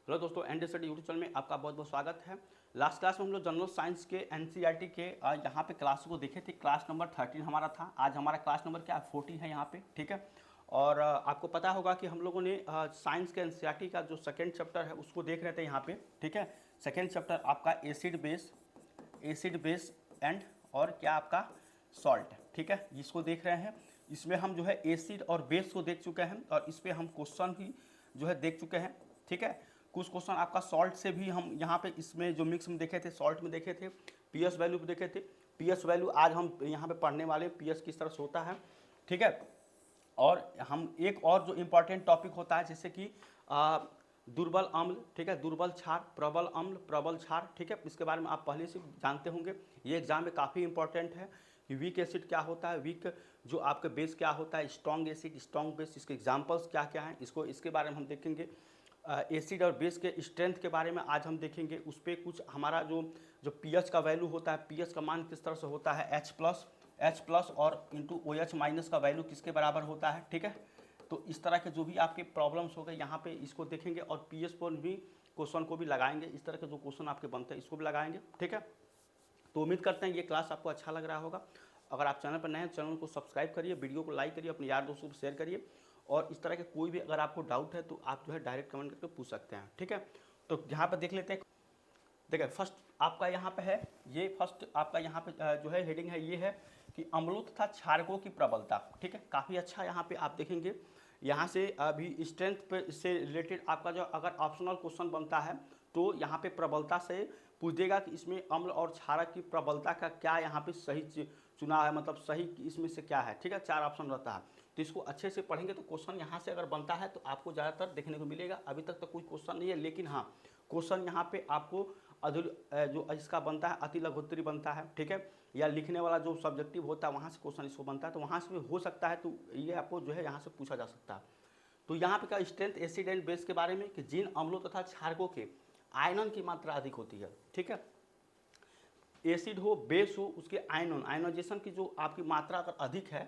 Hello दोस्तों, ND study YouTube channel में आपका बहुत बहुत स्वागत है। लास्ट क्लास में हम लोग जनरल साइंस के एनसीईआरटी के यहाँ पे क्लास को देखे थे। क्लास नंबर 13 हमारा था। आज हमारा क्लास नंबर क्या है, 14 है यहाँ पे, ठीक है। और आपको पता होगा कि हम लोगों ने साइंस के एनसीईआरटी का जो सेकेंड चैप्टर है उसको देख रहे थे यहाँ पे, ठीक है। सेकेंड चैप्टर आपका एसिड बेस एंड और क्या आपका सॉल्ट, ठीक है, जिसको देख रहे हैं। इसमें हम जो है एसिड और बेस को देख चुके हैं और इस पर हम क्वेश्चन भी जो है देख चुके हैं, ठीक है। कुछ क्वेश्चन आपका सॉल्ट से भी हम यहाँ पे इसमें जो मिक्स में देखे थे, सॉल्ट में देखे थे, पीएस वैल्यू पे देखे थे। पीएस वैल्यू आज हम यहाँ पे पढ़ने वाले, पीएस किस तरह से होता है, ठीक है। और हम एक और जो इम्पॉर्टेंट टॉपिक होता है जैसे कि दुर्बल अम्ल, ठीक है, दुर्बल क्षार, प्रबल अम्ल, प्रबल क्षार, ठीक है। इसके बारे में आप पहले से जानते होंगे, ये एग्जाम में काफ़ी इंपॉर्टेंट है कि वीक एसिड क्या होता है, वीक जो आपके बेस क्या होता है, स्ट्रॉन्ग एसिड, स्ट्रॉन्ग बेस, इसके एग्जाम्पल्स क्या क्या हैं, इसके बारे में हम देखेंगे। एसिड और बेस के स्ट्रेंथ के बारे में आज हम देखेंगे। उस पर कुछ हमारा जो पीएच का वैल्यू होता है, पीएच का मान किस तरह से होता है, H+ और इंटू OH माइनस का वैल्यू किसके बराबर होता है, ठीक है। तो इस तरह के जो भी आपके प्रॉब्लम्स हो गए यहाँ पे इसको देखेंगे और पीएच पर भी क्वेश्चन को भी लगाएंगे। इस तरह के जो क्वेश्चन आपके बनते हैं इसको भी लगाएंगे, ठीक है। तो उम्मीद करते हैं ये क्लास आपको अच्छा लग रहा होगा। अगर आप चैनल पर नए हैं, चैनल को सब्सक्राइब करिए, वीडियो को लाइक करिए, अपने यार दोस्तों को शेयर करिए। और इस तरह के कोई भी अगर आपको डाउट है तो आप जो है डायरेक्ट कमेंट करके पूछ सकते हैं, ठीक है। तो यहाँ पर देख लेते हैं। देखिए फर्स्ट आपका यहाँ पे है, ये फर्स्ट आपका यहाँ पे जो है हेडिंग है, ये है कि अम्लों तथा क्षारकों की प्रबलता, ठीक है। काफ़ी अच्छा यहाँ पे आप देखेंगे। यहाँ से अभी स्ट्रेंथ पे से रिलेटेड आपका जो अगर ऑप्शनल क्वेश्चन बनता है तो यहाँ पे प्रबलता से पूछ देगा कि इसमें अम्ल और क्षारक की प्रबलता का क्या यहाँ पे सही चुना है, मतलब सही इसमें से क्या है, ठीक है। 4 ऑप्शन रहता है, तो इसको अच्छे से पढ़ेंगे तो क्वेश्चन यहाँ से अगर बनता है तो आपको ज़्यादातर देखने को मिलेगा। अभी तक तो कोई क्वेश्चन नहीं है, लेकिन हाँ क्वेश्चन यहाँ पे आपको जो इसका बनता है अति लघुत्तरी बनता है, ठीक है, या लिखने वाला जो सब्जेक्टिव होता है वहाँ से क्वेश्चन इसको बनता है, तो वहाँ से भी हो सकता है। तो ये आपको जो है यहाँ से पूछा जा सकता है। तो यहाँ पे का स्ट्रेंथ एसिड एंड बेस के बारे में कि जिन अम्लों तथा क्षारकों के आयनन की मात्रा अधिक होती है, ठीक है। एसिड हो, बेस हो, उसके आयनोजेशन की जो आपकी मात्रा अगर अधिक है,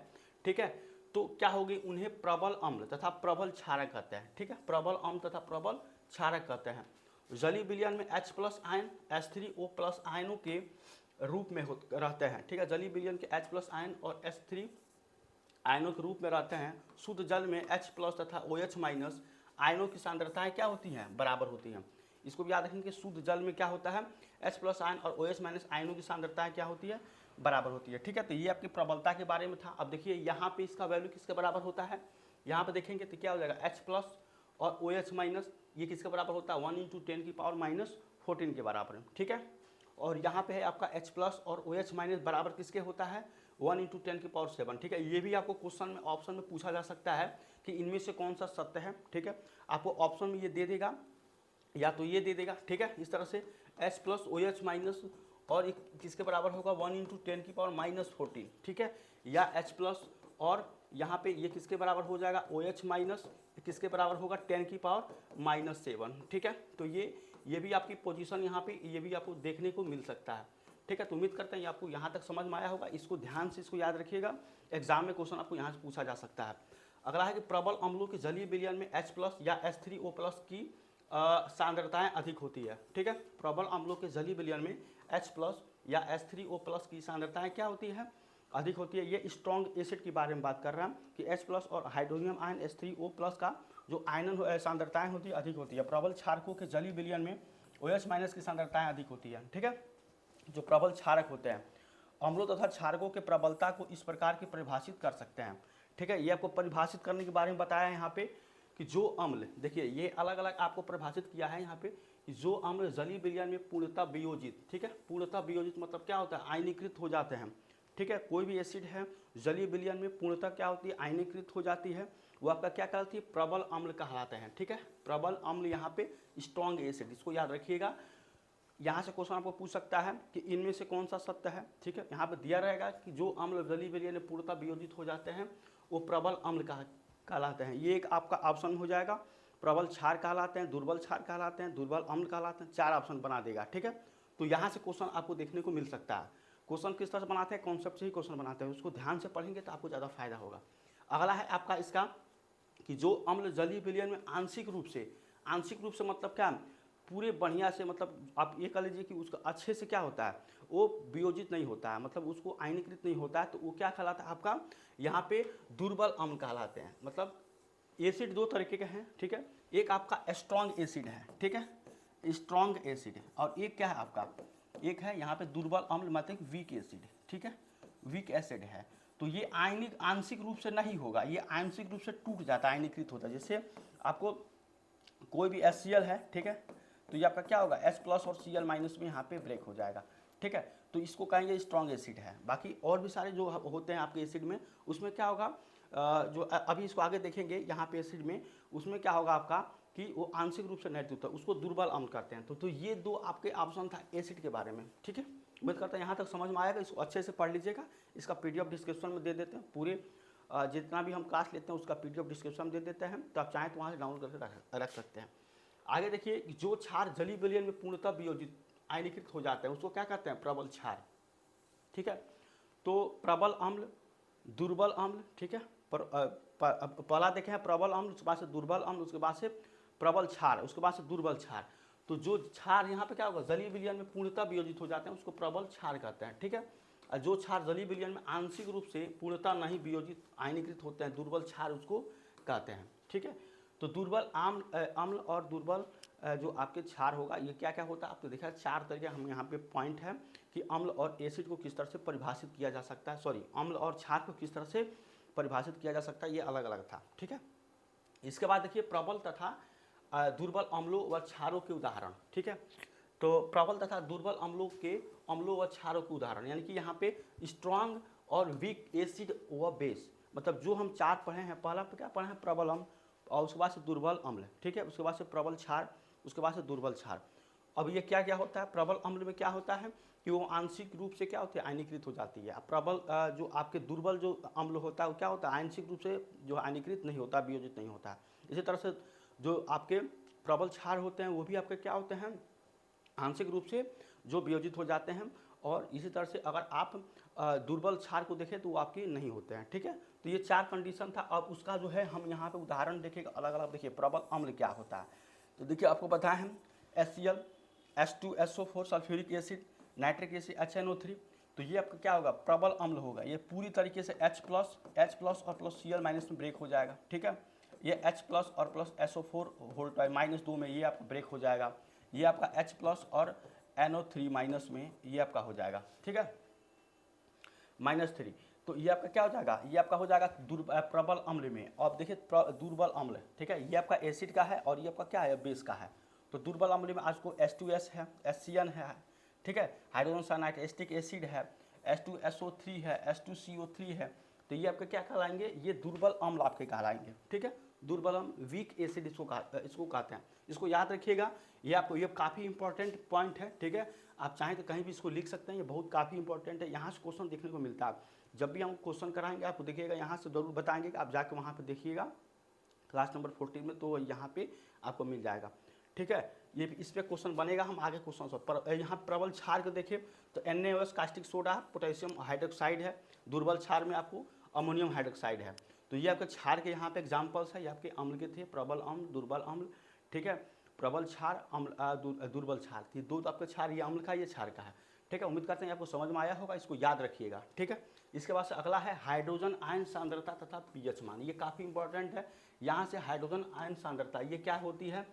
ठीक है, तो क्या होगी, उन्हें प्रबल अम्ल तथा प्रबल क्षारक कहते हैं, ठीक है। प्रबल अम्ल तथा प्रबल क्षारक कहते हैं। जलीय विलयन में H+ आयन H3O+ आयनों के रूप में रहते हैं, ठीक है। जलीय विलयन के H+ आयन और H3 आयनों के रूप में रहते हैं। शुद्ध जल में H+ तथा OH- आयनों की सांद्रताएं क्या होती हैं, बराबर होती हैं। इसको भी याद रखेंगे कि शुद्ध जल में क्या होता है, H+ आयन और OH- आयनों की सांद्रताएं क्या होती है, बराबर होती है, ठीक है। तो ये आपकी प्रबलता के बारे में था। अब देखिए यहाँ पे इसका वैल्यू किसके बराबर होता है, यहाँ पे देखेंगे तो क्या हो जाएगा, H+ और OH- ये किसके बराबर होता है, 1 × 10⁻⁴ के बराबर है, ठीक है। और यहाँ पे है आपका H+ और OH- बराबर किसके होता है, 1 × 10⁷, ठीक है। ये भी आपको क्वेश्चन में ऑप्शन में पूछा जा सकता है कि इनमें से कौन सा सत्य है, ठीक है। आपको ऑप्शन में ये दे देगा या तो ये दे देगा, ठीक है। इस तरह से H+ OH- और एक किसके बराबर होगा, 1 × 10⁻⁴, ठीक है। या H+ और यहाँ पे ये किसके बराबर हो जाएगा, OH- किसके बराबर होगा, 10⁻⁷, ठीक है। तो ये भी आपकी पोजीशन यहाँ पे ये भी आपको देखने को मिल सकता है, ठीक है। तो उम्मीद करते हैं आपको यहाँ तक समझ में आया होगा। इसको ध्यान से इसको याद रखिएगा, एग्जाम में क्वेश्चन आपको यहाँ से पूछा जा सकता है। अगला है कि प्रबल अम्लों के जलीय विलयन में H+ या H3O+ की सांद्रताएं अधिक होती है, ठीक है। प्रबल अम्लों के जलीय विलयन में H+ या H3O+ की सांद्रताएं क्या होती है, अधिक होती है। ये स्ट्रॉन्ग एसिड के बारे में बात कर रहा हूँ कि H+ और हाइड्रोनियम आयन H3O+ का जो आयनन सांद्रताएं होती है अधिक होती है। प्रबल क्षारकों के जलीय विलयन में OH- की सांद्रताएं अधिक होती है, ठीक है। जो प्रबल क्षारक होते हैं, अम्लों तथा क्षारकों के प्रबलता को इस प्रकार की परिभाषित कर सकते हैं, ठीक है। ये आपको परिभाषित करने के बारे में बताया है यहाँ पे कि जो अम्ल, देखिए ये अलग अलग आपको परिभाषित किया है यहाँ पे कि जो अम्ल जलीय विलयन में पूर्णतः वियोजित, ठीक है। पूर्णतः वियोजित मतलब क्या होता है, आयनीकृत हो जाते हैं, ठीक है। कोई भी एसिड है जलीय विलयन में पूर्णतः क्या होती है, आयनीकृत हो जाती है, वो आपका क्या कहलाती है, प्रबल अम्ल कहलाते हैं, ठीक है। प्रबल अम्ल यहाँ पे स्ट्रॉन्ग एसिड, इसको याद रखिएगा। यहाँ से क्वेश्चन आपको पूछ सकता है कि इनमें से कौन सा सत्य है, ठीक है। यहाँ पे दिया रहेगा कि जो अम्ल जलीय विलयन में पूर्णतः वियोजित हो जाते हैं वो प्रबल अम्ल कहलाते हैं। ये एक आपका ऑप्शन हो जाएगा। प्रबल क्षार कहलाते हैं, दुर्बल क्षार कहलाते हैं, दुर्बल अम्ल कहलाते हैं, 4 ऑप्शन बना देगा, ठीक है। तो यहाँ से क्वेश्चन आपको देखने को मिल सकता है। क्वेश्चन किस तरह से बनाते हैं, कॉन्सेप्ट से ही क्वेश्चन बनाते हैं, उसको ध्यान से पढ़ेंगे तो आपको ज़्यादा फायदा होगा। अगला है आपका इसका कि जो अम्ल जलीय विलयन में आंशिक रूप से आंशिक रूप से मतलब क्या, पूरे बढ़िया से, मतलब आप ये कह लीजिए कि उसका अच्छे से क्या होता है, वो वियोजित नहीं होता है, मतलब उसको आयनीकृत नहीं होता है, तो वो क्या कहलाता है आपका यहाँ पे दुर्बल अम्ल कहलाते हैं। मतलब एसिड दो तरीके के हैं, ठीक है, एक आपका स्ट्रॉन्ग एसिड है, ठीक है, स्ट्रॉन्ग एसिड है, और एक क्या है आपका, एक है यहाँ पे दुर्बल अम्ल मतलब वीक एसिड, ठीक है, वीक एसिड है। तो ये आयनिक आंशिक रूप से नहीं होगा, ये आंशिक रूप से टूट जाता है, आयनीकृत होता है। जैसे आपको कोई भी HCl है, ठीक है, तो ये आपका क्या होगा, H+ और Cl- में यहाँ पे ब्रेक हो जाएगा, ठीक है, तो इसको कहेंगे स्ट्रॉन्ग एसिड है। बाकी और भी सारे जो होते हैं आपके एसिड में, उसमें क्या होगा, जो अभी इसको आगे देखेंगे यहाँ पे एसिड में, उसमें क्या होगा आपका कि वो आंशिक रूप से नहीं होता है, उसको दुर्बल अम्ल करते हैं। तो ये दो आपके ऑप्शन था एसिड के बारे में, ठीक है। उम्मीद करता है यहाँ तक समझ में आएगा, इसको अच्छे से पढ़ लीजिएगा। इसका PDF डिस्क्रिप्शन में दे देते हैं, पूरे जितना भी हम क्लास लेते हैं उसका PDF डिस्क्रिप्शन में दे देते हैं, तो आप चाहें तो वहाँ से डाउनलोड करके रख सकते हैं। आगे देखिए, जो क्षार जलीय विलयन में पूर्णतः वियोजित आयनीकृत हो जाते हैं उसको क्या कहते हैं, प्रबल क्षार, ठीक है। तो प्रबल अम्ल, दुर्बल अम्ल, ठीक है, पहला देखे हैं प्रबल अम्ल, उसके बाद से दुर्बल अम्ल, उसके बाद से प्रबल क्षार, उसके बाद से दुर्बल क्षार। तो जो क्षार यहाँ पे क्या होगा, जलीय विलयन में पूर्णतः वियोजित हो जाते हैं उसको प्रबल क्षार कहते हैं, ठीक है। और जो क्षार जलीय विलयन में आंशिक रूप से पूर्णतः नहीं वियोजित आयनीकृत होते हैं, दुर्बल क्षार उसको कहते हैं, ठीक है। तो दुर्बल अम्ल और दुर्बल जो आपके क्षार होगा, ये क्या क्या होता है आपने देखा, 4 तरीके हम यहाँ पे पॉइंट है कि अम्ल और एसिड को किस तरह से परिभाषित किया जा सकता है, सॉरी, अम्ल और क्षार को किस तरह से परिभाषित किया जा सकता है, ये अलग अलग था, ठीक है। इसके बाद देखिए प्रबल तथा दुर्बल अम्लों व क्षारों के उदाहरण, ठीक है। तो प्रबल तथा दुर्बल अम्लों व क्षारों के उदाहरण, यानी कि यहाँ पे स्ट्रॉन्ग और वीक एसिड व बेस, मतलब जो हम 4 पढ़े हैं, पहला क्या पढ़े हैं, प्रबल अम्ल, और उसके बाद से दुर्बल अम्ल, ठीक है, उसके बाद से प्रबल क्षार, उसके बाद से दुर्बल क्षार। अब ये क्या क्या होता है, प्रबल अम्ल में क्या होता है कि वो आंशिक रूप से क्या होती है, आयनीकृत हो जाती है। प्रबल जो आपके दुर्बल जो अम्ल होता है वो क्या होता है, आंशिक रूप से जो आयनीकृत नहीं होता, वियोजित नहीं होता है। इसी तरह से जो आपके प्रबल क्षार होते हैं वो भी आपके क्या होते हैं, आंशिक रूप से जो वियोजित हो जाते हैं। और इसी तरह से अगर आप दुर्बल क्षार को देखें तो वो आपके नहीं होते हैं, ठीक है। तो ये 4 कंडीशन था। अब उसका जो है हम यहाँ पे उदाहरण देखेंगे अलग अलग। देखिए प्रबल अम्ल क्या होता है, तो देखिए आपको पता है HCl, H2SO4, sulphuric acid, nitric acid, HNO3। तो ये आपका क्या होगा, प्रबल अम्ल होगा। ये पूरी तरीके से H+ और प्लस Cl- में ब्रेक हो जाएगा, ठीक है। ये H+ और प्लस SO4 -2 में ये आपका ब्रेक हो जाएगा। ये आपका H+ और NO3- में ये आपका हो जाएगा, ठीक है, -3। तो ये आपका क्या हो जाएगा, ये आपका हो जाएगा प्रबल अम्ल में। अब देखिए दुर्बल अम्ल, ठीक है, ये आपका एसिड का है और ये आपका क्या है, बेस का है। तो दुर्बल अम्ल में आज को H2S है, HCN है, ठीक है, हाइड्रोजन साइनाइड एस्टिक एसिड है, H2SO3 है, H2CO3 है। तो ये आपके क्या कहलाएंगे, ये दुर्बल अम्ल आपके कहलाएंगे, ठीक है। दुर्बल अम्ल, वीक एसिड इसको कहते हैं। इसको याद रखिएगा, ये आपको ये काफ़ी इंपॉर्टेंट पॉइंट है, ठीक है। आप चाहें तो कहीं भी इसको लिख सकते हैं, ये बहुत काफ़ी इंपॉर्टेंट है। यहाँ से क्वेश्चन देखने को मिलता है। जब भी हम क्वेश्चन कराएंगे आपको देखिएगा, यहाँ से जरूर बताएंगे कि आप जाके वहाँ पे देखिएगा क्लास नंबर 14 में, तो यहाँ पे आपको मिल जाएगा, ठीक है। ये इस पर क्वेश्चन बनेगा, हम आगे क्वेश्चन पर यहाँ प्रबल क्षार को देखें तो NaOH caustic soda, potassium hydroxide है। दुर्बल क्षार में आपको अमोनियम हाइड्रोक्साइड है। तो ये आपके क्षार के यहाँ पे एग्जाम्पल्स है, ये आपके अम्ल के थे, प्रबल अम्ल, दुर्बल अम्ल, ठीक है। प्रबल क्षार, अम्ल, दुर्बल क्षार, ये दो तो आपके क्षार, ये अम्ल का, ये क्षार का है, ठीक है। उम्मीद करते हैं आपको समझ में आया होगा, इसको याद रखिएगा, ठीक है। इसके बाद से अगला है हाइड्रोजन आयन सांद्रता तथा pH मान। ये काफ़ी इंपॉर्टेंट है। यहाँ से हाइड्रोजन आयन सांद्रता ये क्या होती है,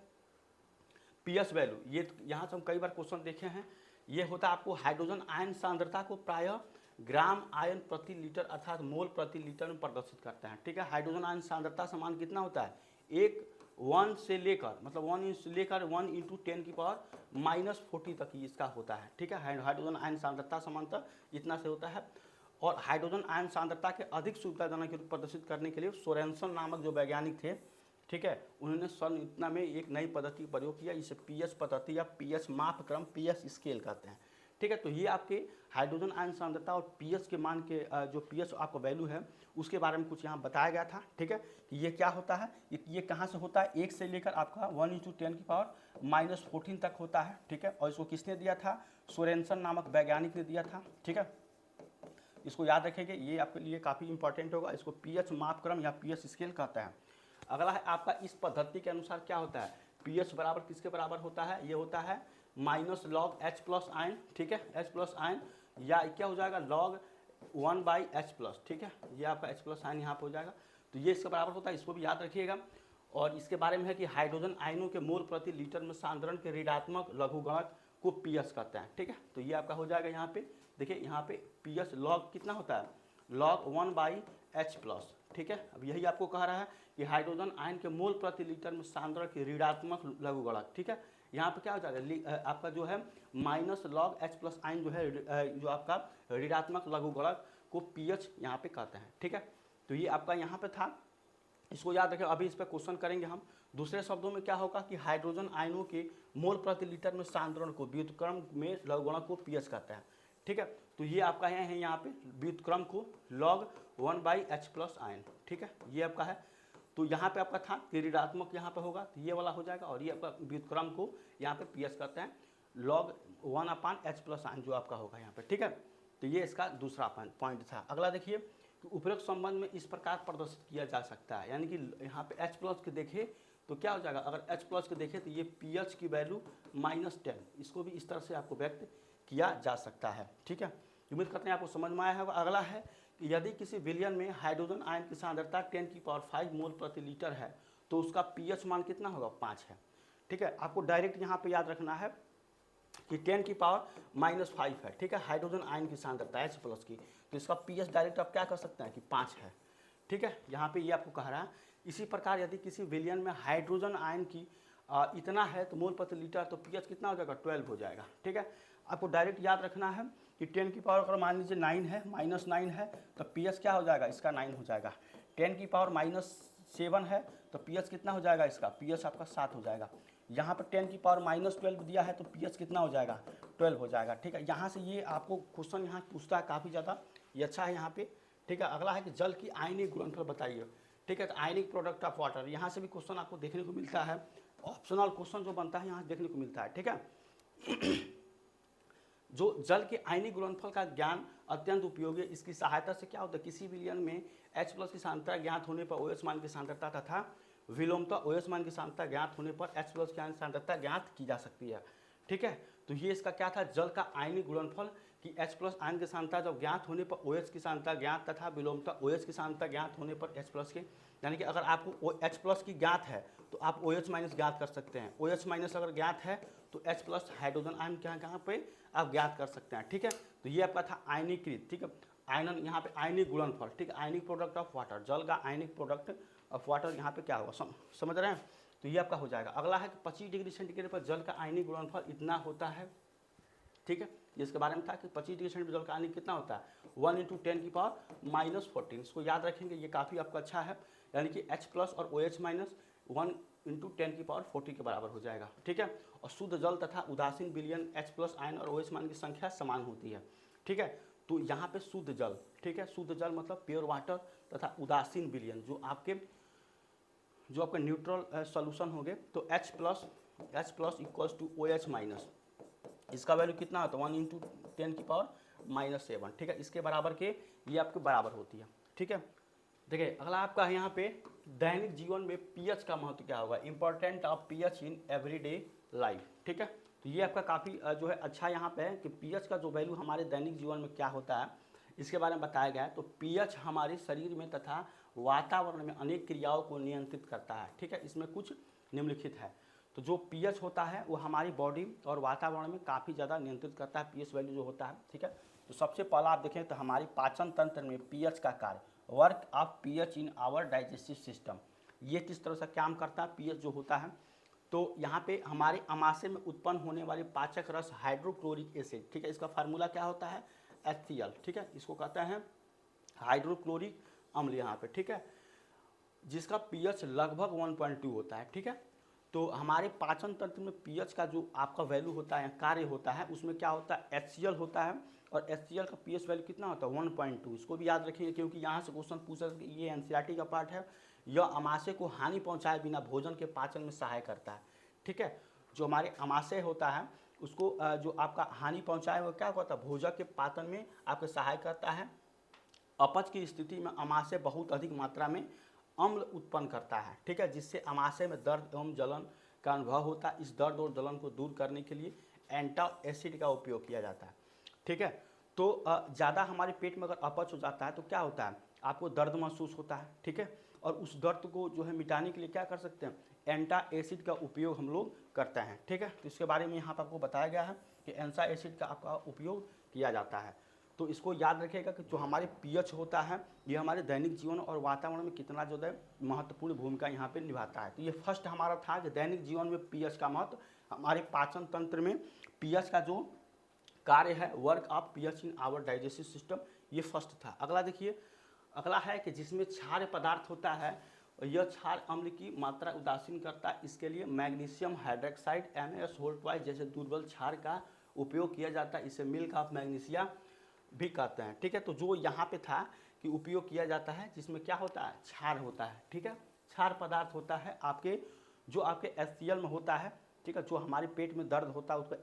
pH वैल्यू। ये यहाँ से हम कई बार क्वेश्चन देखे हैं। ये होता है आपको हाइड्रोजन आयन सांद्रता को प्रायः ग्राम आयन प्रति लीटर अर्थात मोल प्रति लीटर में प्रदर्शित करते हैं, ठीक है। हाइड्रोजन आयन सांद्रता समान कितना होता है, 1 से लेकर, मतलब 1 से लेकर 1 × 10⁻⁻40 तक ही इसका होता है, ठीक है। हाइड्रोजन आयन सांद्रता समानतः इतना से होता है। और हाइड्रोजन आयन सांद्रता के अधिक सुविधाजनक रूप प्रदर्शित करने के लिए सोरेनसन नामक जो वैज्ञानिक थे, ठीक है, उन्होंने सन इतना में एक नई पद्धति का प्रयोग किया, इसे pH पद्धति या pH मापक्रम, pH स्केल कहते हैं, ठीक है। तो ये आपके हाइड्रोजन आयन सांद्रता और pH के मान के जो pH आपका वैल्यू है उसके बारे में कुछ यहाँ बताया गया था, ठीक है। कि ये क्या होता है, ये कहाँ से होता है, 1 से लेकर आपका 1 × 10⁻⁻14 तक होता है, ठीक है। और इसको किसने दिया था, सोरेनसन नामक वैज्ञानिक ने दिया था, ठीक है। इसको याद रखेंगे, ये आपके लिए काफ़ी इंपॉर्टेंट होगा। इसको pH मापक्रम या pH स्केल कहता है। अगला है आपका इस पद्धति के अनुसार क्या होता है, पीएच बराबर किसके बराबर होता है, ये होता है minus log H plus ion, ठीक है, एच प्लस आयन, या क्या हो जाएगा लॉग 1/H प्लस, ठीक है, ये आपका H प्लस आयन यहाँ पे हो जाएगा। तो ये इसके बराबर होता है, इसको भी याद रखिएगा। और इसके बारे में है कि हाइड्रोजन आयनों के मोल प्रति लीटर में सांद्रण के ऋणात्मक लघुगणक को पीएच कहते हैं, ठीक है। तो ये आपका हो जाएगा यहाँ पे, देखिए यहाँ पे पीएच लॉग कितना होता है, लॉग 1/H प्लस, ठीक है। अब यही आपको कह रहा है कि हाइड्रोजन आयन के मोल प्रति लीटर में सांद्रण के ऋणात्मक लघुगणक, ठीक है। यहाँ पे क्या हो जाएगा आपका जो है minus log H plus ion जो है जो आपका ऋणात्मक लघुगणक को पीएच यहाँ पे कहते हैं, ठीक है। तो ये आपका यहाँ पे था, इसको याद रखें। अभी इस पर क्वेश्चन करेंगे हम। दूसरे शब्दों में क्या होगा कि हाइड्रोजन आयनों के मोल प्रति लीटर में सांद्रण को व्युत्क्रम में लघुगणक को पीएच कहते हैं, ठीक है। तो ये आपका है यहाँ पे व्युत्क्रम को लॉग 1/H प्लस आयन, ठीक है, ये आपका है। तो यहाँ पे आपका था कि ऋणात्मक यहाँ पे होगा, तो ये वाला हो जाएगा, और ये आपका व्युत्क्रम को यहाँ पे पीएच करते हैं लॉग 1/H प्लस आयन जो आपका होगा यहाँ पे, ठीक है। तो ये इसका दूसरा पॉइंट था। अगला देखिए कि उपरोक्त संबंध में इस प्रकार प्रदर्शित किया जा सकता है, यानी कि यहाँ पे H प्लस के देखें तो क्या हो जाएगा, अगर H प्लस के देखें तो ये पीएच की वैल्यू -10, इसको भी इस तरह से आपको व्यक्त किया जा सकता है, ठीक है। उम्मीद करते हैं आपको समझ में आया होगा। अगला है कि यदि किसी विलयन में हाइड्रोजन आयन की सांद्रता 10⁵ मोल प्रति लीटर है तो उसका पीएच मान कितना होगा, 5 है, ठीक है। आपको डायरेक्ट यहाँ पे याद रखना है कि 10⁻⁻5 है, ठीक है, हाइड्रोजन आयन की सांद्रता H प्लस की, तो इसका पीएच डायरेक्ट आप क्या कर सकते हैं कि 5 है, ठीक है। यहाँ पे ये आपको कह रहा है। इसी प्रकार यदि किसी विलयन में हाइड्रोजन आयन की इतना है तो मोल प्रति लीटर, तो पीएच कितना हो जाएगा, 12 हो जाएगा, ठीक है। आपको डायरेक्ट याद रखना है कि 10 की पावर अगर मान लीजिए 9 है, -9 है, तो पीएच क्या हो जाएगा, इसका 9 हो जाएगा। 10 की पावर -7 है तो पीएच कितना हो जाएगा, इसका पीएच आपका 7 हो जाएगा। यहाँ पर 10 की पावर -12 दिया है तो पीएच कितना हो जाएगा, 12 हो जाएगा, ठीक है। यहाँ से ये आपको क्वेश्चन यहाँ पूछता है काफ़ी ज़्यादा, ये अच्छा है यहाँ पे, ठीक है। अगला है कि जल की आयनिक गुणनफल बताइए, ठीक है। तो आयनिक प्रोडक्ट ऑफ वाटर, यहाँ से भी क्वेश्चन आपको देखने को मिलता है, ऑप्शनल क्वेश्चन जो बनता है यहाँ देखने को मिलता है, ठीक है। जो जल के आयनिक गुणनफल का ज्ञान अत्यंत उपयोगी है। इसकी सहायता से क्या होता है, किसी विलयन में H प्लस की सांद्रता ज्ञात होने पर OH मान की सांद्रता तथा विलोमतः OH मान की सांद्रता ज्ञात होने पर H प्लस की सांद्रता ज्ञात की जा सकती है, ठीक है। तो ये इसका क्या था, जल का आयनिक गुणनफल कि H प्लस आयन की सांद्रता जब ज्ञात होने पर OH की सांद्रता ज्ञात तथा विलोमतः OH की सांद्रता ज्ञात होने पर H प्लस के, यानी कि अगर आपको H प्लस की ज्ञात है तो आप OH माइनस ज्ञात कर सकते हैं। OH माइनस अगर ज्ञात है तो H प्लस हाइड्रोजन आयन कहाँ पे आप ज्ञात कर सकते हैं, ठीक है। तो ये आपका था आयनीकृत, ठीक है, आयनन यहाँ पे आयनिक गुणनफल, ठीक है, आयनिक प्रोडक्ट ऑफ वाटर, जल का आयनिक प्रोडक्ट ऑफ वाटर यहाँ पे क्या होगा, समझ रहे हैं। तो ये आपका हो जाएगा। अगला है कि 25 डिग्री सेंटीग्रेड पर जल का आयनिक गुणनफल इतना होता है, ठीक है। इसके बारे में था कि 25 डिग्री सेंटीग्रेड जल का आयनिक कितना होता है, 1 × 10 की पावर -14, इसको याद रखेंगे, ये काफ़ी आपका अच्छा है। यानी कि H प्लस और OH माइनस 1 × 10 की पावर 40 के बराबर हो जाएगा, ठीक है। और शुद्ध जल तथा उदासीन विलयन H प्लस आयन और OH मान की संख्या समान होती है, ठीक है। तो यहाँ पे शुद्ध जल, ठीक है, शुद्ध जल मतलब प्योर वाटर तथा उदासीन विलयन जो आपका न्यूट्रल सॉल्यूशन हो गए, तो H plus equals to OH minus, इसका वैल्यू कितना होता है 1 × 10 की पावर -7, ठीक है। इसके बराबर के ये आपके बराबर होती है, ठीक है। देखिए अगला आपका है यहाँ पे दैनिक जीवन में पीएच का महत्व क्या होगा, important of pH in everyday life, ठीक है। तो ये आपका काफ़ी जो है अच्छा यहाँ पे है कि पीएच का जो वैल्यू हमारे दैनिक जीवन में क्या होता है इसके बारे में बताया गया है। तो पीएच हमारे शरीर में तथा वातावरण में अनेक क्रियाओं को नियंत्रित करता है, ठीक है। इसमें कुछ निम्नलिखित है। तो जो पीएच होता है वो हमारी बॉडी और वातावरण में काफ़ी ज़्यादा नियंत्रित करता है, पीएच वैल्यू जो होता है, ठीक है। तो सबसे पहला आप देखें तो हमारी पाचन तंत्र में पीएच का कार्य, work of pH in our digestive system, ये किस तरह से काम करता है पीएच जो होता है। तो यहाँ पे हमारे अमाशय में उत्पन्न होने वाले पाचक रस हाइड्रोक्लोरिक एसिड, ठीक है, इसका फार्मूला क्या होता है HCl, ठीक है, इसको कहते हैं हाइड्रोक्लोरिक अम्ल यहाँ पे, ठीक है, जिसका पीएच लगभग 1.2 होता है, ठीक है। तो हमारे पाचन तंत्र में पीएच का जो आपका वैल्यू होता है, कार्य होता है, उसमें क्या होता है HCl होता है, और HCl का पीएच वैल्यू कितना होता है 1.2, इसको भी याद रखिए क्योंकि यहाँ से क्वेश्चन पूछा कि ये NCERT का पार्ट है। यह अमाशय को हानि पहुँचाए बिना भोजन के पाचन में सहाय करता है, ठीक है। जो हमारे अमाशय होता है उसको जो आपका हानि पहुँचाए वो क्या होता है, भोजन के पाचन में आपके सहाय करता है। अपच की स्थिति में अमाशय बहुत अधिक मात्रा में अम्ल उत्पन्न करता है, ठीक है, जिससे अमाशय में दर्द एवं जलन का अनुभव होता है। इस दर्द और जलन को दूर करने के लिए एंटासिड का उपयोग किया जाता है। ठीक है, तो ज़्यादा हमारे पेट में अगर अपच हो जाता है तो क्या होता है, आपको दर्द महसूस होता है। ठीक है, और उस दर्द को जो है मिटाने के लिए क्या कर सकते हैं, एंटासिड का उपयोग हम लोग करते हैं। ठीक है, तो इसके बारे में यहाँ पर आपको बताया गया है कि एंटासिड का आपका उपयोग किया जाता है। तो इसको याद रखिएगा कि जो हमारे पीएच होता है ये हमारे दैनिक जीवन और वातावरण में कितना जो है महत्वपूर्ण भूमिका यहाँ पे निभाता है। तो ये फर्स्ट हमारा था कि दैनिक जीवन में पीएच का महत्व, हमारे पाचन तंत्र में पीएच का जो कार्य है, work of pH in our digestive system, ये फर्स्ट था। अगला देखिए, अगला है कि जिसमें क्षार पदार्थ होता है, यह क्षार अम्ल की मात्रा उदासीन करता है। इसके लिए मैग्नीशियम हाइड्रोक्साइड MnS जैसे दुर्बल क्षार का उपयोग किया जाता है। इसे मिल्क ऑफ मैग्नीशिया भी कहते हैं। ठीक है, तो जो यहाँ पे था कि उपयोग किया जाता है जिसमें क्या होता है, क्षार होता है। ठीक है, क्षार पदार्थ होता है आपके जो आपके HCl में होता है। ठीक है, जो हमारे पेट में दर्द होता है उसको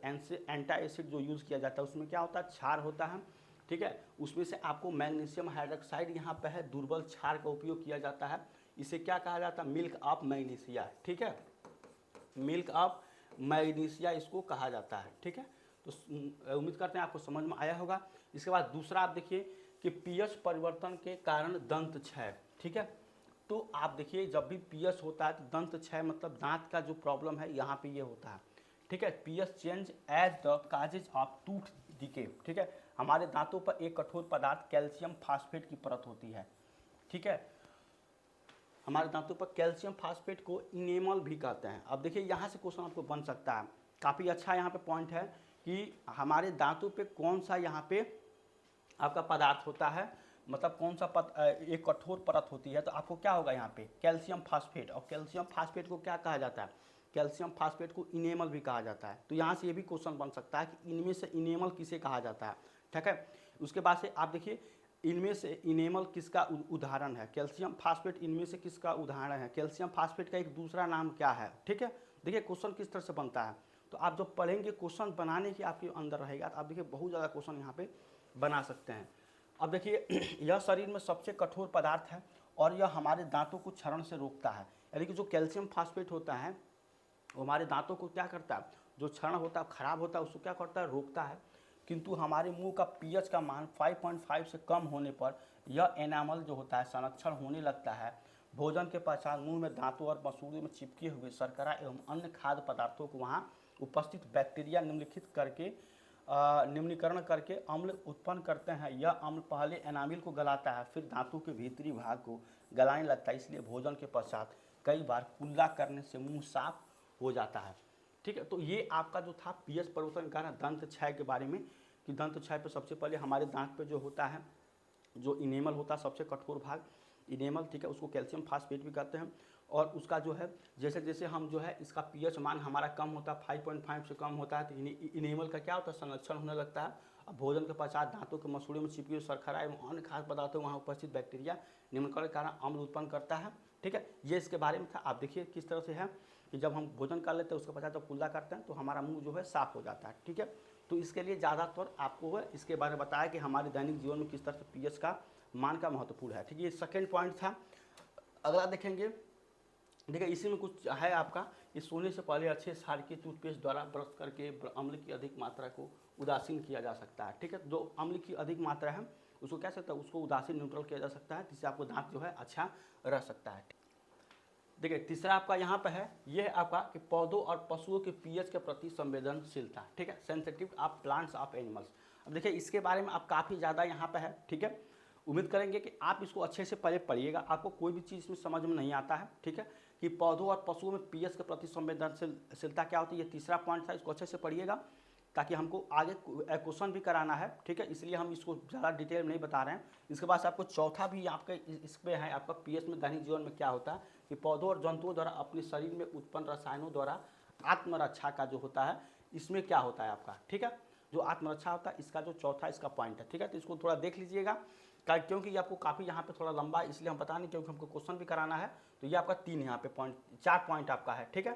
एंटासिड जो यूज़ किया जाता है उसमें क्या होता है, क्षार होता है। ठीक है, उसमें से आपको मैग्नीशियम हाइड्रोक्साइड यहाँ पे है, दुर्बल क्षार का उपयोग किया जाता है। इसे क्या कहा जाता है, मिल्क ऑफ मैग्नीशिया। ठीक है, मिल्क ऑफ मैग्नीशिया इसको कहा जाता है। ठीक है, तो उम्मीद करते हैं आपको समझ में आया होगा। इसके बाद दूसरा आप देखिए कि पीएच परिवर्तन के कारण दंत क्षय। ठीक है, तो आप देखिए जब भी पीएच होता है तो दंत क्षय मतलब दांत का जो प्रॉब्लम है यहाँ पे ये होता है। ठीक है, pH change as the causes of tooth decay. ठीक है, हमारे दांतों पर एक कठोर पदार्थ कैल्शियम फास्फेट की परत होती है। ठीक है, हमारे दांतों पर कैल्शियम फास्फेट को इनेमल भी कहते हैं। अब देखिए यहाँ से क्वेश्चन आपको बन सकता है, काफ़ी अच्छा यहाँ पे पॉइंट है कि हमारे दांतों पे कौन सा यहाँ पे आपका पदार्थ होता है, मतलब कौन सा एक कठोर परत होती है। तो आपको क्या होगा यहाँ पे, कैल्शियम फास्फेट। और कैल्शियम फास्फेट को क्या कहा जाता है, कैल्शियम फास्फेट को इनेमल भी कहा जाता है। तो यहाँ से ये भी क्वेश्चन बन सकता है कि इनमें से इनेमल किसे कहा जाता है। ठीक है, उसके बाद से आप देखिए इनमें से इनेमल किसका उदाहरण है, कैल्शियम फास्फेट इनमें से किसका उदाहरण है, कैल्शियम फास्फेट का एक दूसरा नाम क्या है। ठीक है, देखिए क्वेश्चन किस तरह से बनता है। तो आप जब पढ़ेंगे क्वेश्चन बनाने की आपके अंदर रहेगा तो आप देखिए बहुत ज़्यादा क्वेश्चन यहाँ पे बना सकते हैं। अब देखिए यह शरीर में सबसे कठोर पदार्थ है और यह हमारे दांतों को क्षरण से रोकता है। यानी कि जो कैल्शियम फास्फेट होता है वो हमारे दांतों को क्या करता है, जो क्षरण होता है खराब होता है उसको क्या करता है, रोकता है। किंतु हमारे मुंह का पीएच का मान 5.5 से कम होने पर यह एनामल जो होता है संरक्षण होने लगता है। भोजन के पश्चात मुंह में दांतों और मसूड़े में चिपके हुए शर्करा एवं अन्य खाद्य पदार्थों को वहाँ उपस्थित बैक्टीरिया निम्नीकरण करके अम्ल उत्पन्न करते हैं। यह अम्ल पहले एनामिल को गलाता है फिर दांतों के भीतरी भाग को गलाने लगता है। इसलिए भोजन के पश्चात कई बार कुल्ला करने से मुंह साफ हो जाता है। ठीक है, तो ये आपका जो था पीएच परिवर्तन का दंत क्षय के बारे में, कि दंत क्षय पे सबसे पहले हमारे दांत पे जो होता है, जो इनेमल होता है सबसे कठोर भाग इनेमल। ठीक है, उसको कैल्शियम फास्फेट भी कहते हैं। और उसका जो है जैसे जैसे हम जो है इसका पीएच मान हमारा कम होता है 5.5 से कम होता है तो इनेमल का क्या होता है, संरक्षण होने लगता है। अब भोजन के पश्चात दांतों के मसूड़े में चिपके शर्करा एवं अन्य खाद्य पदार्थों वहाँ उपस्थित बैक्टीरिया निम्नकरण के कारण अम्ल उत्पन्न करता है। ठीक है, ये इसके बारे में था। आप देखिए किस तरह से है कि जब हम भोजन कर लेते हैं उसके पश्चात जब कुल्ला करते हैं तो हमारा मुंह जो है साफ हो जाता है। ठीक है, तो इसके लिए ज़्यादातर आपको इसके बारे में बताया कि हमारे दैनिक जीवन में किस तरह से पीएच का मान का महत्वपूर्ण है। ठीक है, ये सेकेंड पॉइंट था। अगला देखेंगे, देखिए इसी में कुछ है आपका कि सोने से पहले अच्छे क्षार के टूथपेस्ट द्वारा ब्रश करके अम्ल की अधिक मात्रा को उदासीन किया जा सकता है। ठीक है, जो अम्ल की अधिक मात्रा है उसको क्या सकता है, उसको उदासीन न्यूट्रल किया जा सकता है, जिससे आपको दांत जो है अच्छा रह सकता है। देखिए तीसरा आपका यहाँ पे है, ये है आपका कि पौधों और पशुओं के पीएच के प्रति संवेदनशीलता। ठीक है, sensitive of plants of animals. अब देखिए इसके बारे में आप काफ़ी ज़्यादा यहाँ पे है। ठीक है, उम्मीद करेंगे कि आप इसको अच्छे से पहले पढ़िएगा, आपको कोई भी चीज़ में समझ में नहीं आता है। ठीक है, कि पौधों और पशुओं में पीएच के प्रति संवेदनशीलता क्या होती है, ये तीसरा पॉइंट था, इसको अच्छे से पढ़िएगा ताकि हमको आगे क्वेश्चन भी कराना है। ठीक है, इसलिए हम इसको ज़्यादा डिटेल में नहीं बता रहे हैं। इसके बाद आपको चौथा भी आपके इस पे है आपका पीएच में दैनिक जीवन में क्या होता है कि पौधों और जंतुओं द्वारा अपने शरीर में उत्पन्न रसायनों द्वारा आत्मरक्षा का जो होता है, इसमें क्या होता है आपका। ठीक है, जो आत्मरक्षा होता है इसका जो चौथा इसका पॉइंट है। ठीक है, तो इसको थोड़ा देख लीजिएगा क्योंकि ये आपको काफ़ी यहाँ पे थोड़ा लंबा है इसलिए हम बता नहीं, क्योंकि हमको क्वेश्चन भी कराना है। तो ये आपका 3 यहाँ पे पॉइंट 4 पॉइंट आपका है। ठीक है,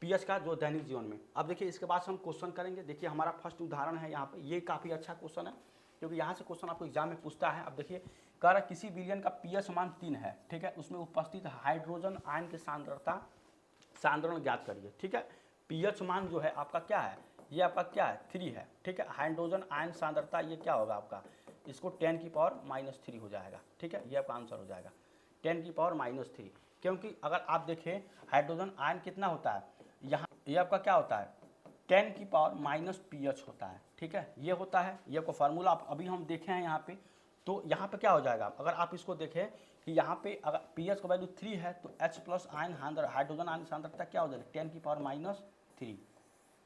पीएच का जो दैनिक जीवन में। अब देखिए इसके बाद हम क्वेश्चन करेंगे। देखिए हमारा फर्स्ट उदाहरण है यहाँ पे, ये काफ़ी अच्छा क्वेश्चन है क्योंकि यहाँ से क्वेश्चन आपको एग्जाम में पूछता है। अब देखिए कह रहा किसी विलयन का पीएच मान 3 है। ठीक है, उसमें उपस्थित हाइड्रोजन आयन की सांद्रता सांद्रण ज्ञात करिए, ठीक है। पीएच मान जो है आपका क्या है, ये आपका क्या है 3 है, ठीक है। हाइड्रोजन आयन सांद्रता ये क्या होगा आपका, इसको 10⁻³ हो जाएगा, ठीक है। ये आपका आंसर हो जाएगा 10⁻³ क्योंकि अगर आप देखें हाइड्रोजन आयन कितना होता है, यहाँ ये आपका क्या होता है 10⁻⁻⁻ होता है, ठीक है। ये होता है, ये आपका फार्मूला अभी हम देखे हैं यहाँ पे। तो यहाँ पे क्या हो जाएगा, अगर आप इसको देखें कि यहाँ पे अगर पीएच का वैल्यू 3 है तो H+ आयन हाइड्रोजन आयन सांद्रता क्या हो जाएगी 10⁻³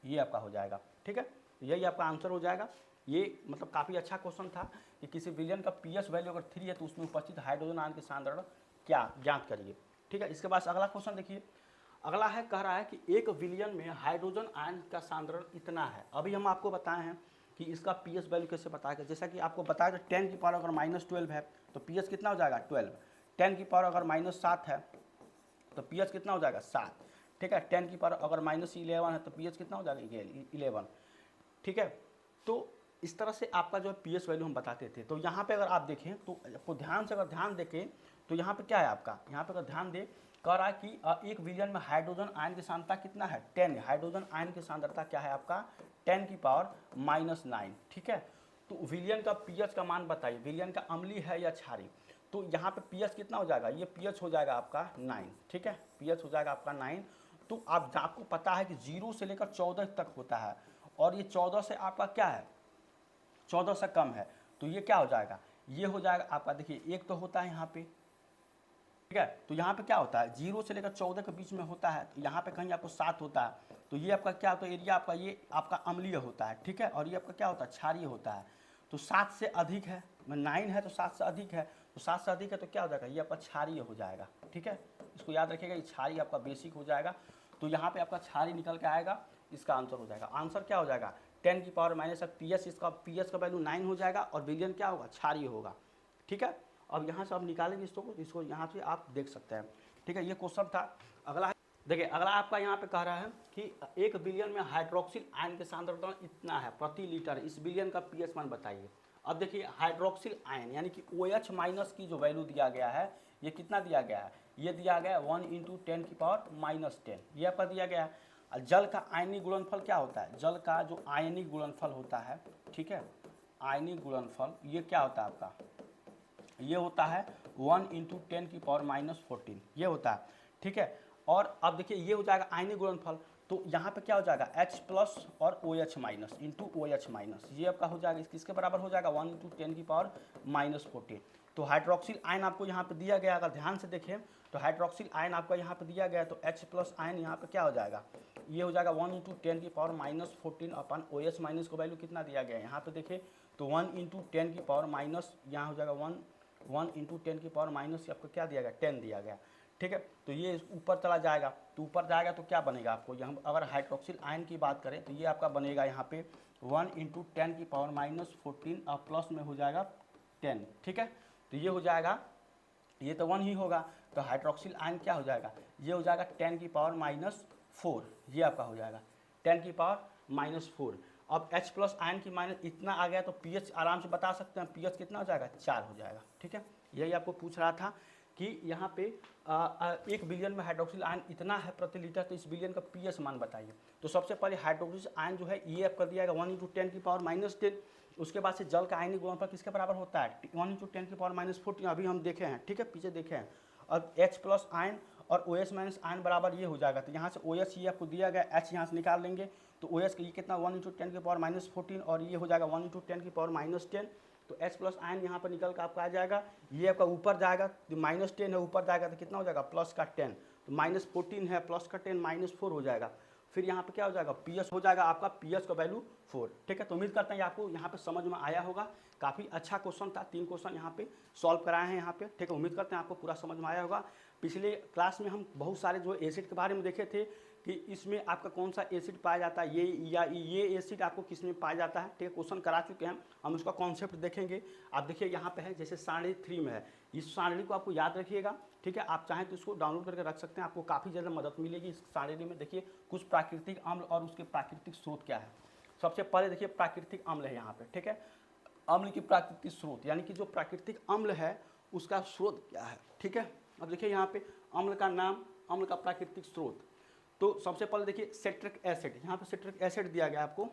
ये आपका हो जाएगा, ठीक है। यही आपका आंसर हो जाएगा। ये मतलब काफ़ी अच्छा क्वेश्चन था कि किसी विलयन का पीएच वैल्यू अगर 3 है तो उसमें उपस्थित हाइड्रोजन आयन के सांद्रण क्या ज्ञात करिए, ठीक है। इसके बाद अगला क्वेश्चन देखिए, अगला है कह रहा है कि एक विलयन में हाइड्रोजन आयन का सांद्रण इतना है। अभी हम आपको बताए हैं कि इसका पीएच वैल्यू कैसे बताएगा, जैसा कि आपको बताया कि 10 की पावर अगर -12 है तो पीएच कितना हो जाएगा 12, 10 की पावर अगर -7 है तो पीएच कितना हो जाएगा 7, ठीक है। 10 की पावर अगर -11 है तो पीएच कितना हो जाएगा 11, ठीक है। तो इस तरह से आपका जो है पीएच वैल्यू हम बताते थे। तो यहाँ पे अगर आप देखें तो आपको ध्यान से अगर ध्यान देखें तो यहाँ पे क्या है आपका, यहाँ पे अगर ध्यान दे कह रहा है कि एक विलयन में हाइड्रोजन आयन की सांद्रता कितना है 10, हाइड्रोजन आयन की सांद्रता क्या है आपका 10 की पावर -9, ठीक है। तो विलयन का पीएच का मान बताइए, विलयन का अम्लीय है या क्षारीय। तो यहाँ पे पीएच कितना हो जाएगा, ये पीएच हो जाएगा आपका 9, ठीक है। पीएच हो जाएगा आपका 9। तो आपको पता है कि 0 से लेकर 14 तक होता है और ये 14 से आपका क्या है 14 से कम है, तो ये क्या हो जाएगा, ये हो जाएगा आपका देखिए एक तो होता है यहाँ पे, ठीक है। तो यहाँ पे क्या होता है 0 से लेकर 14 के बीच में होता है, तो यहाँ पे कहीं आपको 7 होता है, तो ये आपका क्या होता है एरिया आपका ये आपका अम्लीय होता है, ठीक है। और ये आपका क्या होता है क्षारीय होता है। तो 7 से अधिक है, 9 है तो 7 से अधिक है, तो 7 से अधिक है तो क्या हो जाएगा ये आपका क्षारीय हो जाएगा, ठीक है। इसको याद रखिएगा, ये क्षारीय आपका बेसिक हो जाएगा। तो यहाँ पे आपका क्षारीय निकल के आएगा, इसका आंसर हो जाएगा। आंसर क्या हो जाएगा 10 की पावर -पीएच, इसका पीएच का वैल्यू 9 हो जाएगा और विलयन क्या होगा क्षारीय होगा, ठीक है। अब यहाँ से आप निकालेंगे इसको यहाँ से आप देख सकते हैं, ठीक है। ये क्वेश्चन था। अगला देखिए, अगला आपका यहाँ पे कह रहा है कि एक विलयन में हाइड्रोक्सिल आयन के सांद्रता इतना है प्रति लीटर, इस विलयन का पीएच मान बताइए। अब देखिए हाइड्रोक्सिल आयन यानी कि OH- की जो वैल्यू दिया गया है ये कितना दिया गया है, ये दिया गया है 1 × 10 की पावर -10, ये आपका दिया गया है। जल का आयनिक गुणनफल क्या होता है, जल का जो आयनिक गुणनफल होता है, ठीक है, आयनिक गुणनफल ये क्या होता है आपका, ये होता है 1 × 10 की पावर -14, ये होता है, ठीक है। और अब देखिए ये हो जाएगा आयनिक गुणनफल, तो यहाँ पे क्या हो जाएगा H+ और OH- × OH-, ये आपका हो जाएगा किसके बराबर हो जाएगा 1 × 10 की पावर -14। तो हाइड्रोक्सिल आयन आपको यहाँ पे दिया गया, अगर ध्यान से देखें तो हाइड्रोक्सिल आयन आपका यहाँ पे दिया गया, तो H+ आयन यहाँ पे क्या हो जाएगा, ये हो जाएगा 1 × 10 की पावर -14 अपन OH- को वैल्यू कितना दिया गया है यहाँ पे देखें तो 1 × 10 की पावर माइनस यहाँ हो जाएगा 1 × 10 की पावर माइनस आपको क्या दिया गया 10 दिया गया, ठीक है। तो ये ऊपर चला जाएगा, तो ऊपर जाएगा तो क्या बनेगा आपको, यहाँ अगर हाइड्रोक्सिल आयन की बात करें तो ये आपका बनेगा यहाँ पे 1 × 10 की पावर -14 और प्लस में हो जाएगा 10, ठीक है। तो ये हो जाएगा, ये तो 1 ही होगा, तो हाइड्रोक्सिल आयन क्या हो जाएगा, ये हो जाएगा 10 की पावर -4, ये आपका हो जाएगा 10 की पावर -4। अब H+ आयन की माइनस इतना आ गया तो पीएच आराम से बता सकते हैं, पीएच कितना हो जाएगा 4 हो जाएगा, ठीक है। यही आपको पूछ रहा था कि यहाँ पे एक विलयन में हाइड्रोक्सिल आयन इतना है प्रति लीटर, तो इस विलयन का पीएच मान बताइए। तो सबसे पहले हाइड्रोक्सिल आयन जो है ये आपका दिया जाएगा 1 × 10 की पावर -10, उसके बाद से जल का आयनिक गुणनफल किसके बराबर होता है 1 × 10 की पावर -14, अभी हम देखे हैं, ठीक है, पीछे देखे हैं। अब H+ आयन और OH- आयन बराबर ये हो जाएगा, तो यहाँ से OH ये आपको दिया गया, H यहाँ से निकाल लेंगे तो OH का ये कितना 1 × 10 की पावर -14 और ये हो जाएगा 1 × 10 की पावर -10, तो H+ आयन यहाँ पर निकल कर आपका आ जाएगा, ये आपका ऊपर जाएगा तो -10 है, ऊपर जाएगा तो कितना हो जाएगा प्लस का 10, तो -14 है प्लस का 10 -4 हो जाएगा। फिर यहाँ पे क्या हो जाएगा पीएच हो जाएगा आपका, पीएच का वैल्यू 4, ठीक है। तो उम्मीद करते हैं आपको यहाँ पे समझ में आया होगा, काफ़ी अच्छा क्वेश्चन था, 3 क्वेश्चन यहाँ पे सॉल्व कराए हैं यहाँ पे, ठीक है। उम्मीद करते हैं आपको पूरा समझ में आया होगा। पिछले क्लास में हम बहुत सारे जो एसिड के बारे में देखे थे कि इसमें आपका कौन सा एसिड पाया जाता है, ये एसिड आपको किस में पाया जाता है, ठीक है, क्वेश्चन करा चुके हैं हम, उसका कॉन्सेप्ट देखेंगे। आप देखिए यहाँ पे है जैसे सारणी 3 में है, इस सारणी को आपको याद रखिएगा, ठीक है। आप चाहें तो इसको डाउनलोड करके रख सकते हैं, आपको काफ़ी ज़्यादा मदद मिलेगी इस सारणी में। देखिए कुछ प्राकृतिक अम्ल और उसके प्राकृतिक स्रोत क्या है। सबसे पहले देखिए प्राकृतिक अम्ल है यहाँ पे, ठीक है, अम्ल की प्राकृतिक स्रोत यानी कि जो प्राकृतिक अम्ल है उसका स्रोत क्या है, ठीक है। अब देखिए यहाँ पे अम्ल का नाम, अम्ल का प्राकृतिक स्रोत, तो सबसे पहले देखिए सिट्रिक एसिड, यहाँ पे सिट्रिक एसिड दिया गया है आपको,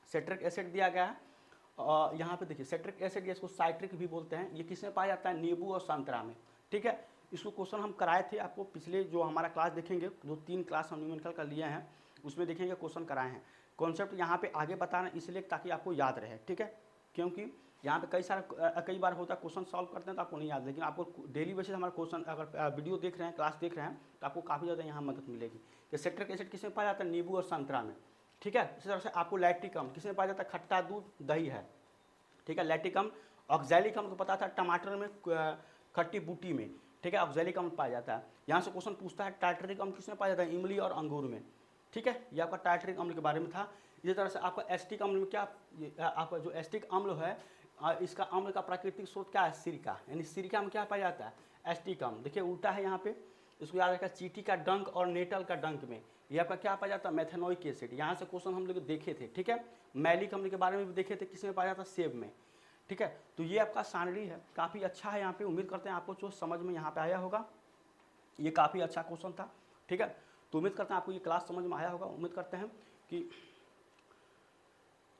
सिट्रिक एसिड दिया गया है। यहाँ पे देखिए सिट्रिक एसिड, इसको साइट्रिक भी बोलते हैं, ये किसमें पाया जाता है, नींबू और संतरा में, ठीक है। इसको क्वेश्चन हम कराए थे आपको, पिछले जो हमारा क्लास देखेंगे, जो 3 क्लास हम न्यूमेरिकल का लिए हैं उसमें देखेंगे क्वेश्चन कराए हैं। कॉन्सेप्ट यहाँ पे आगे बताना इसलिए ताकि आपको याद रहे, ठीक है, क्योंकि यहाँ पे कई बार होता है क्वेश्चन सॉल्व करते हैं तो आपको नहीं याद, लेकिन आपको डेली बेसिस हमारा क्वेश्चन अगर वीडियो देख रहे हैं, क्लास देख रहे हैं, तो आपको काफ़ी ज़्यादा यहाँ मदद मिलेगी कि सिट्रिक एसिड किसमें पाया जाता है, नींबू और संतरा में, ठीक है। इसी तरह से आपको लैक्टिक अम्ल किसमें पाया जाता है, खट्टा दूध दही है, ठीक है, लैक्टिक अम्ल। ऑक्सैलिक अम्ल को पता था टमाटर में, खट्टी बूटी में, ठीक है, ऑक्सैलिक अम्ल पाया जाता है। यहाँ से क्वेश्चन पूछता है टार्टरिक अम्ल किसमें पाया जाता है, इमली और अंगूर में, ठीक है, ये आपका टार्टरिक अम्ल के बारे में था। इसी तरह से आपका एस्टिक अम्ल में क्या, आपका जो एस्टिक अम्ल है, इसका अम्ल का प्राकृतिक स्रोत क्या है, सिरका, यानी सिरका में क्या पाया जाता है, एस्टिक अम्ल। देखिए उल्टा है यहाँ पे, इसको याद रखा, चींटी का डंक और नेटल का डंक में ये आपका क्या पाया जाता है, मेथेनोइक एसिड। यहाँ से क्वेश्चन हम लोग देखे थे, ठीक है। मैलिक अम्ल के बारे में भी देखे थे, किसमें पाया जाता है, सेब में, ठीक है। तो ये आपका सानरी है, काफ़ी अच्छा है। यहाँ पे उम्मीद करते हैं आपको जो समझ में यहाँ पे आया होगा, ये काफ़ी अच्छा क्वेश्चन था, ठीक है। तो उम्मीद करते हैं आपको ये क्लास समझ में आया होगा। उम्मीद करते हैं कि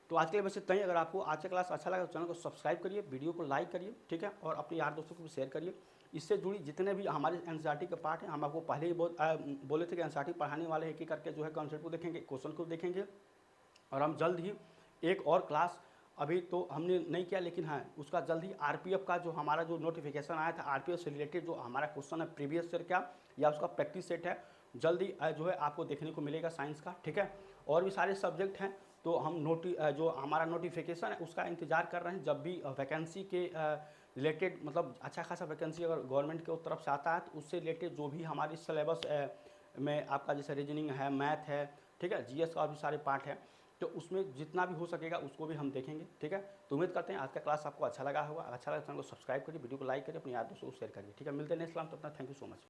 तो आज के लिए बस इतना ही। अगर आपको आज का क्लास अच्छा लगा तो चैनल को सब्सक्राइब करिए, वीडियो को लाइक करिए, ठीक है, और अपने यार दोस्तों को भी शेयर करिए। इससे जुड़ी जितने भी हमारे एनसीईआरटी के पार्ट हैं, हम आपको पहले ही बोले थे कि एनसीईआरटी पढ़ाने वाले एक एक करके जो है कॉन्सेप्ट को देखेंगे, क्वेश्चन को देखेंगे, और हम जल्द ही एक और क्लास, अभी तो हमने नहीं किया लेकिन हाँ उसका जल्द ही आरपीएफ का जो हमारा जो नोटिफिकेशन आया था, आरपीएफ से रिलेटेड जो हमारा क्वेश्चन है प्रीवियस ईयर का या उसका प्रैक्टिस सेट है, जल्द ही जो है आपको देखने को मिलेगा साइंस का, ठीक है। और भी सारे सब्जेक्ट हैं, तो हम जो हमारा नोटिफिकेशन है उसका इंतजार कर रहे हैं। जब भी वैकेंसी के रिलेटेड, मतलब अच्छा खासा वैकेंसी अगर गवर्नमेंट की तरफ से आता है तो उससे रिलेटेड जो भी हमारी सिलेबस में आपका जैसे रीजनिंग है, मैथ है, ठीक है, जीएस का भी सारे पार्ट है, तो उसमें जितना भी हो सकेगा उसको भी हम देखेंगे, ठीक है। तो उम्मीद करते हैं आज का क्लास आपको अच्छा लगा होगा। अच्छा लगा तो चैनल को सब्सक्राइब करिए, वीडियो को लाइक करिए, अपने यार दोस्तों को शेयर करिए, ठीक है। मिलते हैं नेक्स्ट क्लास, तो अपना थैंक यू सो मच।